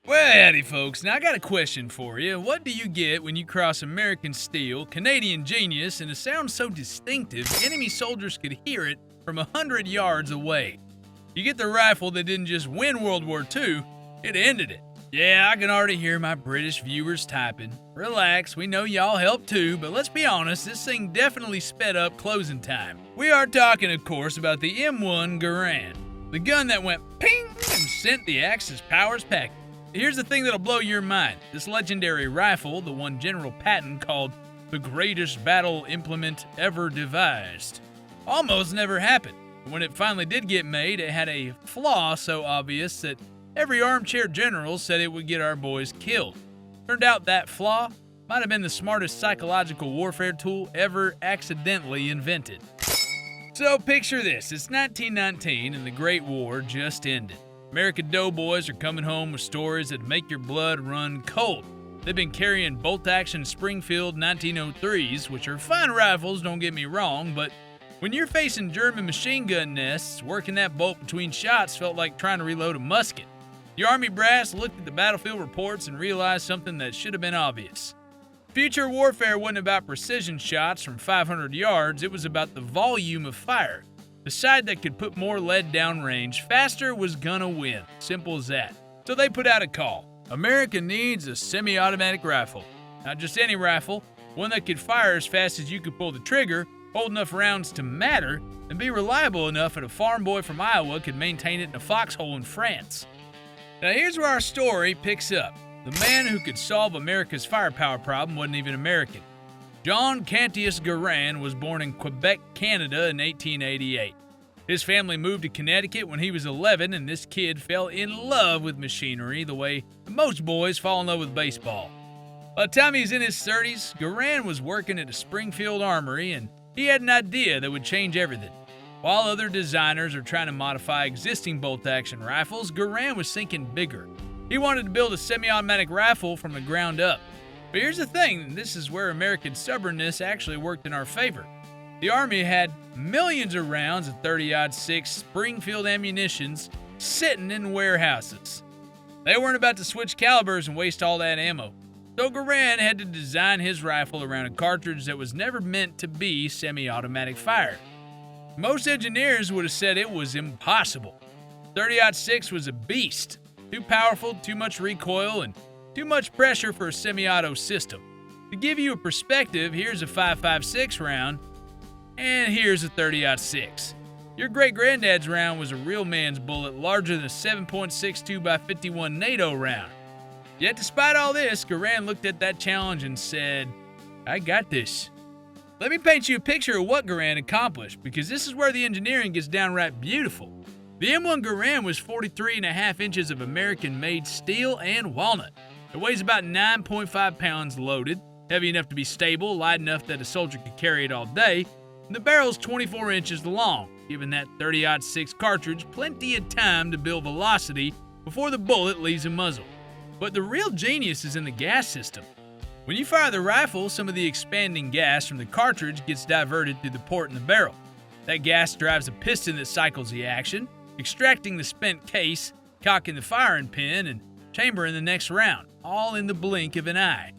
Well, howdy, folks. Now, I got a question for you. What do you get when you cross American steel, Canadian genius, and a sound so distinctive enemy soldiers could hear it from 100 yards away? You get the rifle that didn't just win World War II, it ended it. Yeah, I can already hear my British viewers typing. Relax, we know y'all helped too, but let's be honest, this thing definitely sped up closing time. We are talking, of course, about the M1 Garand, the gun that went ping and sent the Axis powers packing. Here's the thing that'll blow your mind. This legendary rifle, the one General Patton called the greatest battle implement ever devised, almost never happened. When it finally did get made, it had a flaw so obvious that every armchair general said it would get our boys killed. Turned out that flaw might have been the smartest psychological warfare tool ever accidentally invented. So picture this, it's 1919 and the Great War just ended. American doughboys are coming home with stories that make your blood run cold. They've been carrying bolt-action Springfield 1903s, which are fine rifles, don't get me wrong, but when you're facing German machine gun nests, working that bolt between shots felt like trying to reload a musket. The Army brass looked at the battlefield reports and realized something that should have been obvious. Future warfare wasn't about precision shots from 500 yards, it was about the volume of fire. The side that could put more lead downrange faster was gonna win. Simple as that. So they put out a call. America needs a semi-automatic rifle. Not just any rifle, one that could fire as fast as you could pull the trigger, hold enough rounds to matter, and be reliable enough that a farm boy from Iowa could maintain it in a foxhole in France. Now here's where our story picks up. The man who could solve America's firepower problem wasn't even American. John Cantius Garand was born in Quebec, Canada in 1888. His family moved to Connecticut when he was 11, and this kid fell in love with machinery the way most boys fall in love with baseball. By the time he was in his 30s, Garand was working at a Springfield armory, and he had an idea that would change everything. While other designers are trying to modify existing bolt-action rifles, Garand was thinking bigger. He wanted to build a semi-automatic rifle from the ground up. But here's the thing, and this is where American stubbornness actually worked in our favor. The Army had millions of rounds of 30-06 Springfield ammunitions sitting in warehouses. They weren't about to switch calibers and waste all that ammo. So Garand had to design his rifle around a cartridge that was never meant to be semi-automatic fire. Most engineers would have said it was impossible. 30-06 was a beast. Too powerful, too much recoil, and too much pressure for a semi-auto system. To give you a perspective, here's a 5.56 round, and here's a 30-06. Your great-granddad's round was a real man's bullet larger than a 7.62 by 51 NATO round. Yet despite all this, Garand looked at that challenge and said, I got this. Let me paint you a picture of what Garand accomplished, because this is where the engineering gets downright beautiful. The M1 Garand was 43.5 inches of American-made steel and walnut. It weighs about 9.5 pounds loaded, heavy enough to be stable, light enough that a soldier could carry it all day, and the barrel's 24 inches long, giving that 30-06 cartridge plenty of time to build velocity before the bullet leaves the muzzle. But the real genius is in the gas system. When you fire the rifle, some of the expanding gas from the cartridge gets diverted through the port in the barrel. That gas drives a piston that cycles the action, extracting the spent case, cocking the firing pin, and chambering the next round, all in the blink of an eye.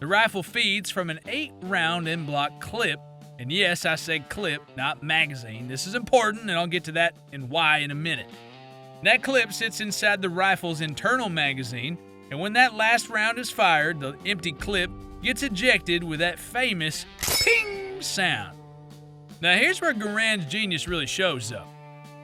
The rifle feeds from an 8-round en-bloc clip, and yes, I said clip, not magazine. This is important, and I'll get to that and why in a minute. That clip sits inside the rifle's internal magazine, and when that last round is fired, the empty clip gets ejected with that famous ping sound. Now here's where Garand's genius really shows though.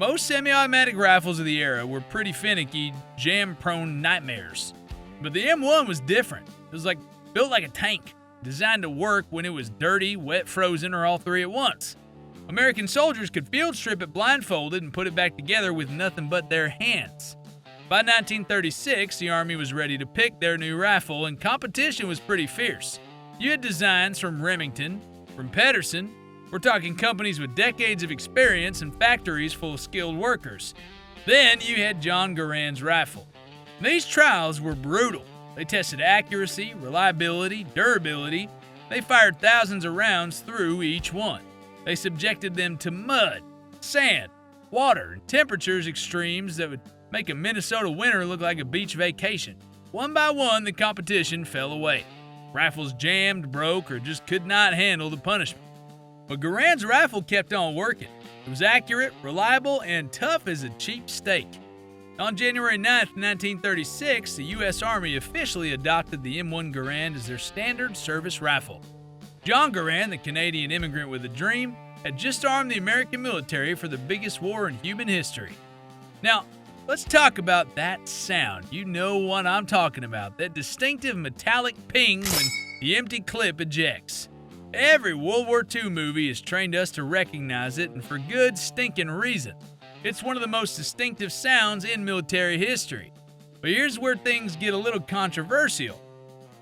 Most semi-automatic rifles of the era were pretty finicky, jam-prone nightmares. But the M1 was different. It was built like a tank, designed to work when it was dirty, wet, frozen, or all three at once. American soldiers could field strip it blindfolded and put it back together with nothing but their hands. By 1936, the Army was ready to pick their new rifle, and competition was pretty fierce. You had designs from Remington, from Pedersen. We're talking companies with decades of experience and factories full of skilled workers. Then you had John Garand's rifle. These trials were brutal. They tested accuracy, reliability, durability. They fired thousands of rounds through each one. They subjected them to mud, sand, water, and temperatures extremes that would make a Minnesota winter look like a beach vacation. One by one, the competition fell away. Rifles jammed, broke, or just could not handle the punishment. But Garand's rifle kept on working. It was accurate, reliable, and tough as a cheap steak. On January 9, 1936, the U.S. Army officially adopted the M1 Garand as their standard service rifle. John Garand, the Canadian immigrant with a dream, had just armed the American military for the biggest war in human history. Now, let's talk about that sound. You know what I'm talking about. That distinctive metallic ping when the empty clip ejects. Every World War II movie has trained us to recognize it, and for good stinking reason. It's one of the most distinctive sounds in military history. But here's where things get a little controversial.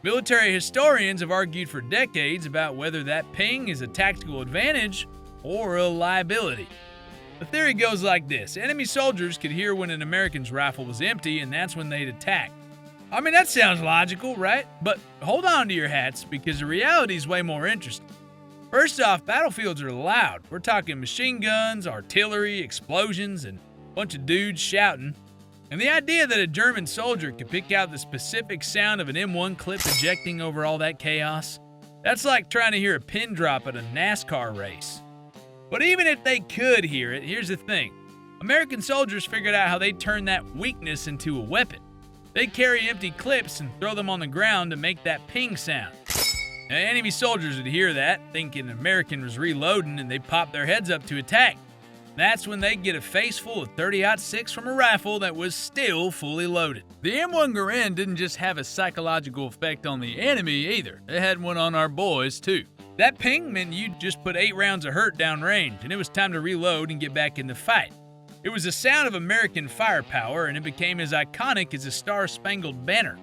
Military historians have argued for decades about whether that ping is a tactical advantage or a liability. The theory goes like this. Enemy soldiers could hear when an American's rifle was empty, and that's when they'd attack. I mean, that sounds logical, right? But hold on to your hats, because the reality is way more interesting. First off, battlefields are loud. We're talking machine guns, artillery, explosions, and a bunch of dudes shouting. And the idea that a German soldier could pick out the specific sound of an M1 clip ejecting over all that chaos, that's like trying to hear a pin drop at a NASCAR race. But even if they could hear it, here's the thing. American soldiers figured out how they'd turn that weakness into a weapon. They'd carry empty clips and throw them on the ground to make that ping sound. Now, enemy soldiers would hear that, thinking an American was reloading, and they'd pop their heads up to attack. That's when they'd get a face full of 30-06 from a rifle that was still fully loaded. The M1 Garand didn't just have a psychological effect on the enemy either. It had one on our boys too. That ping meant you just put 8 rounds of hurt downrange, and it was time to reload and get back in the fight. It was the sound of American firepower, and it became as iconic as the Star-Spangled Banner.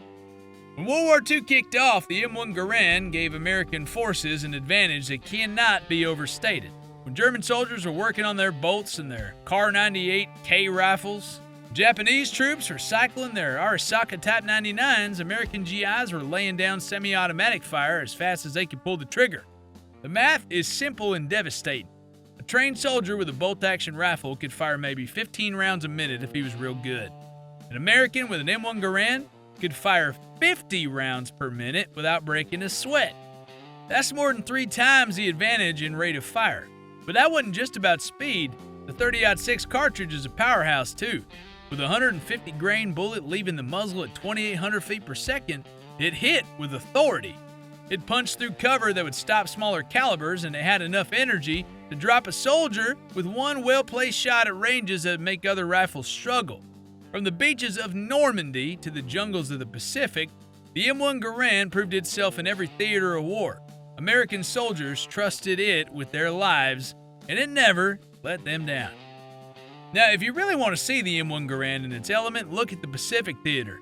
When World War II kicked off, the M1 Garand gave American forces an advantage that cannot be overstated. When German soldiers were working on their bolts and their Kar-98K rifles, Japanese troops were cycling their Arisaka Type 99s, American GIs were laying down semi-automatic fire as fast as they could pull the trigger. The math is simple and devastating. A trained soldier with a bolt-action rifle could fire maybe 15 rounds a minute if he was real good. An American with an M1 Garand could fire 50 rounds per minute without breaking a sweat. That's more than 3 times the advantage in rate of fire. But that wasn't just about speed. The 30-06 cartridge is a powerhouse too. With a 150-grain bullet leaving the muzzle at 2,800 feet per second, it hit with authority. It punched through cover that would stop smaller calibers, and it had enough energy to drop a soldier with one well-placed shot at ranges that would make other rifles struggle. From the beaches of Normandy to the jungles of the Pacific, the M1 Garand proved itself in every theater of war. American soldiers trusted it with their lives, and it never let them down. Now, if you really want to see the M1 Garand in its element, look at the Pacific Theater.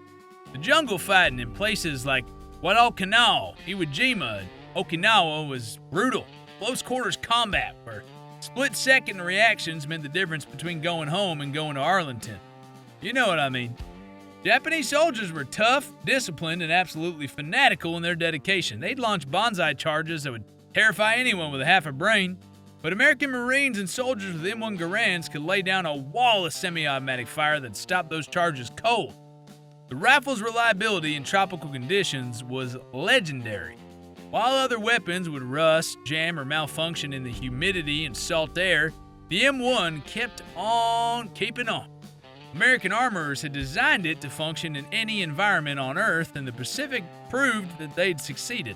The jungle fighting in places like Guadalcanal, Iwo Jima, and Okinawa was brutal. Close quarters combat, where split-second reactions meant the difference between going home and going to Arlington. You know what I mean. Japanese soldiers were tough, disciplined, and absolutely fanatical in their dedication. They'd launch banzai charges that would terrify anyone with a half a brain. But American Marines and soldiers with M1 Garands could lay down a wall of semi-automatic fire that stopped those charges cold. The rifle's reliability in tropical conditions was legendary. While other weapons would rust, jam, or malfunction in the humidity and salt air, the M1 kept on keeping on. American armorers had designed it to function in any environment on Earth, and the Pacific proved that they'd succeeded.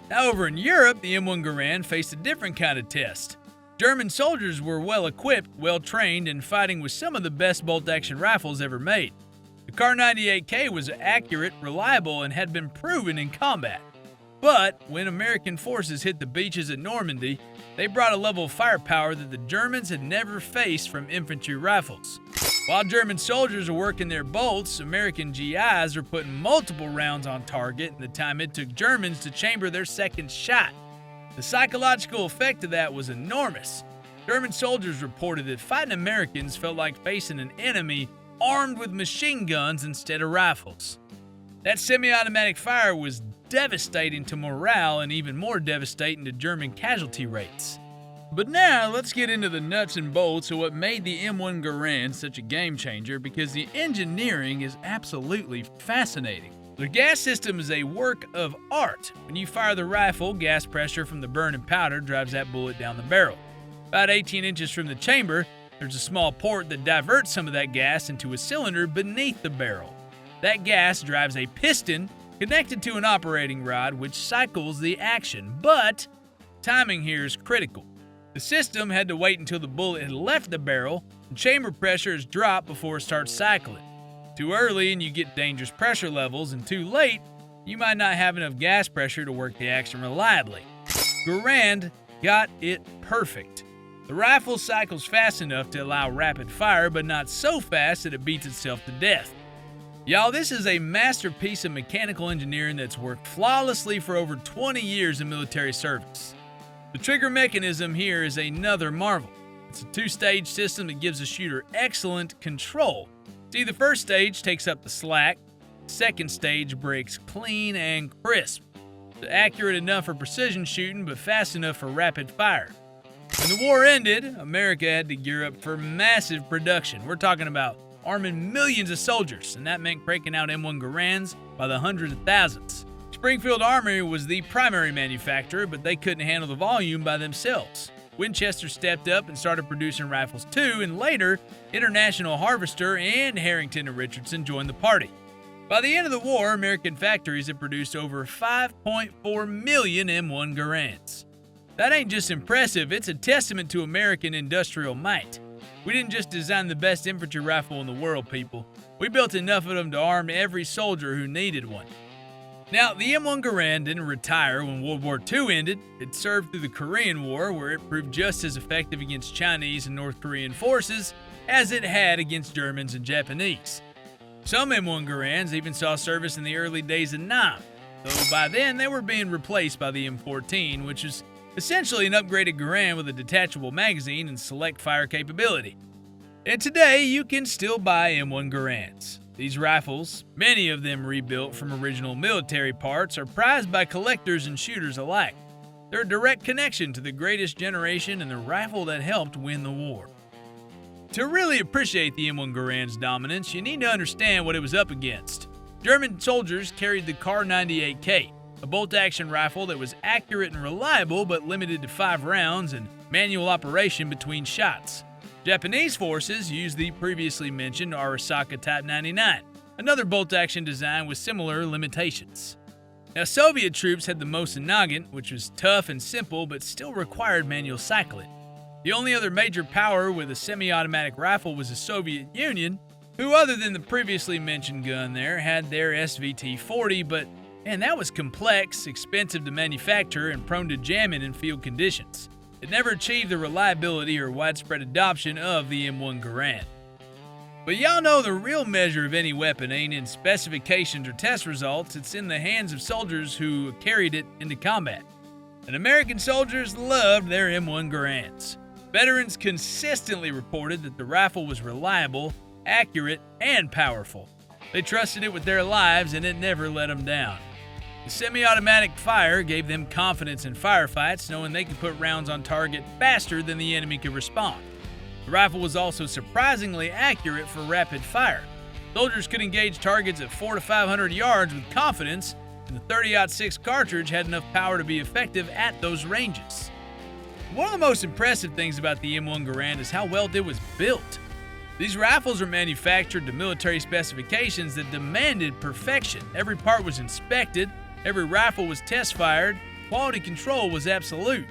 Now, over in Europe, the M1 Garand faced a different kind of test. German soldiers were well-equipped, well-trained, and fighting with some of the best bolt-action rifles ever made. The Kar-98K was accurate, reliable, and had been proven in combat. But when American forces hit the beaches at Normandy, they brought a level of firepower that the Germans had never faced from infantry rifles. While German soldiers were working their bolts, American GIs were putting multiple rounds on target in the time it took Germans to chamber their second shot. The psychological effect of that was enormous. German soldiers reported that fighting Americans felt like facing an enemy armed with machine guns instead of rifles. That semi-automatic fire was devastating to morale and even more devastating to German casualty rates. But now, let's get into the nuts and bolts of what made the M1 Garand such a game changer, because the engineering is absolutely fascinating. The gas system is a work of art. When you fire the rifle, gas pressure from the burning powder drives that bullet down the barrel. About 18 inches from the chamber, there's a small port that diverts some of that gas into a cylinder beneath the barrel. That gas drives a piston connected to an operating rod which cycles the action, but timing here is critical. The system had to wait until the bullet had left the barrel and chamber pressure is dropped before it starts cycling. Too early and you get dangerous pressure levels, and too late, you might not have enough gas pressure to work the action reliably. Garand got it perfect. The rifle cycles fast enough to allow rapid fire, but not so fast that it beats itself to death. Y'all, this is a masterpiece of mechanical engineering that's worked flawlessly for over 20 years in military service. The trigger mechanism here is another marvel. It's a two-stage system that gives the shooter excellent control. See, the first stage takes up the slack, the second stage breaks clean and crisp. It's accurate enough for precision shooting, but fast enough for rapid fire. When the war ended, America had to gear up for massive production. We're talking about arming millions of soldiers, and that meant cranking out M1 Garands by the hundreds of thousands. Springfield Armory was the primary manufacturer, but they couldn't handle the volume by themselves. Winchester stepped up and started producing rifles too, and later, International Harvester and Harrington and Richardson joined the party. By the end of the war, American factories had produced over 5.4 million M1 Garands. That ain't just impressive, it's a testament to American industrial might. We didn't just design the best infantry rifle in the world, people. We built enough of them to arm every soldier who needed one. Now, the M1 Garand didn't retire when World War II ended. It served through the Korean War, where it proved just as effective against Chinese and North Korean forces as it had against Germans and Japanese. Some M1 Garands even saw service in the early days of Nam, though by then they were being replaced by the M14, which is essentially an upgraded Garand with a detachable magazine and select fire capability. And today, you can still buy M1 Garands. These rifles, many of them rebuilt from original military parts, are prized by collectors and shooters alike. They're a direct connection to the greatest generation and the rifle that helped win the war. To really appreciate the M1 Garand's dominance, you need to understand what it was up against. German soldiers carried the Kar 98K, a bolt-action rifle that was accurate and reliable but limited to 5 rounds and manual operation between shots. Japanese forces used the previously mentioned Arisaka Type 99, another bolt-action design with similar limitations. Now, Soviet troops had the Mosin Nagant, which was tough and simple but still required manual cycling. The only other major power with a semi-automatic rifle was the Soviet Union, who, other than the previously mentioned gun there, had their SVT-40, but man, that was complex, expensive to manufacture, and prone to jamming in field conditions. It never achieved the reliability or widespread adoption of the M1 Garand. But y'all know the real measure of any weapon ain't in specifications or test results, it's in the hands of soldiers who carried it into combat. And American soldiers loved their M1 Garands. Veterans consistently reported that the rifle was reliable, accurate, and powerful. They trusted it with their lives and it never let them down. The semi-automatic fire gave them confidence in firefights, knowing they could put rounds on target faster than the enemy could respond. The rifle was also surprisingly accurate for rapid fire. Soldiers could engage targets at 400 to 500 yards with confidence, and the .30-06 cartridge had enough power to be effective at those ranges. One of the most impressive things about the M1 Garand is how well it was built. These rifles are manufactured to military specifications that demanded perfection. Every part was inspected, every rifle was test-fired, quality control was absolute.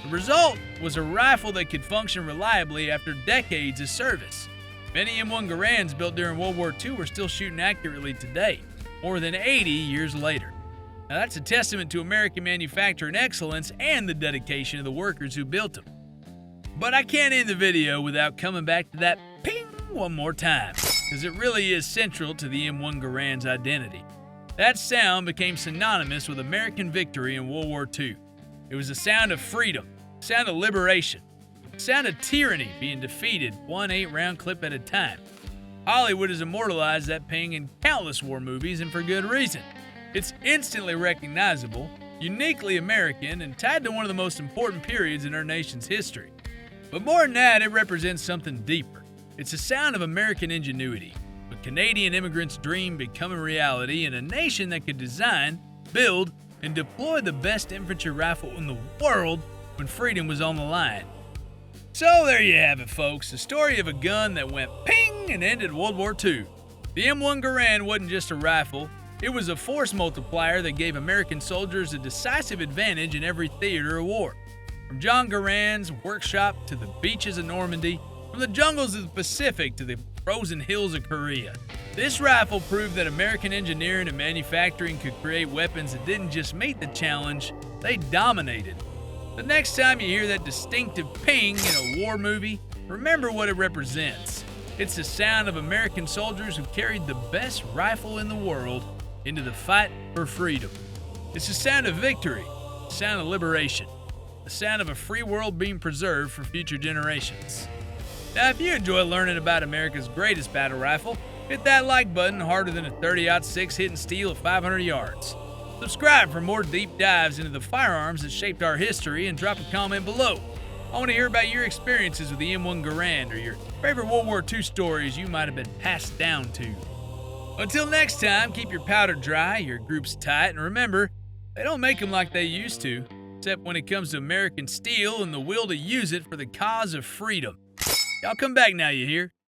The result was a rifle that could function reliably after decades of service. Many M1 Garands built during World War II are still shooting accurately today, more than 80 years later. Now that's a testament to American manufacturing excellence and the dedication of the workers who built them. But I can't end the video without coming back to that ping one more time, because it really is central to the M1 Garand's identity. That sound became synonymous with American victory in World War II. It was a sound of freedom, a sound of liberation, a sound of tyranny being defeated one 8-round clip at a time. Hollywood has immortalized that ping in countless war movies, and for good reason. It's instantly recognizable, uniquely American, and tied to one of the most important periods in our nation's history. But more than that, it represents something deeper. It's a sound of American ingenuity. With Canadian immigrants' dream become a reality in a nation that could design, build, and deploy the best infantry rifle in the world when freedom was on the line. So there you have it, folks, the story of a gun that went ping and ended World War II. The M1 Garand wasn't just a rifle, it was a force multiplier that gave American soldiers a decisive advantage in every theater of war. From John Garand's workshop to the beaches of Normandy, from the jungles of the Pacific to the frozen hills of Korea, this rifle proved that American engineering and manufacturing could create weapons that didn't just meet the challenge, they dominated. The next time you hear that distinctive ping in a war movie, remember what it represents. It's the sound of American soldiers who carried the best rifle in the world into the fight for freedom. It's the sound of victory, the sound of liberation, the sound of a free world being preserved for future generations. Now, if you enjoy learning about America's greatest battle rifle, hit that like button harder than a .30-06 hitting steel at 500 yards. Subscribe for more deep dives into the firearms that shaped our history and drop a comment below. I want to hear about your experiences with the M1 Garand or your favorite World War II stories you might have been passed down to. Until next time, keep your powder dry, your groups tight, and remember, they don't make them like they used to, except when it comes to American steel and the will to use it for the cause of freedom. Y'all come back now, you hear?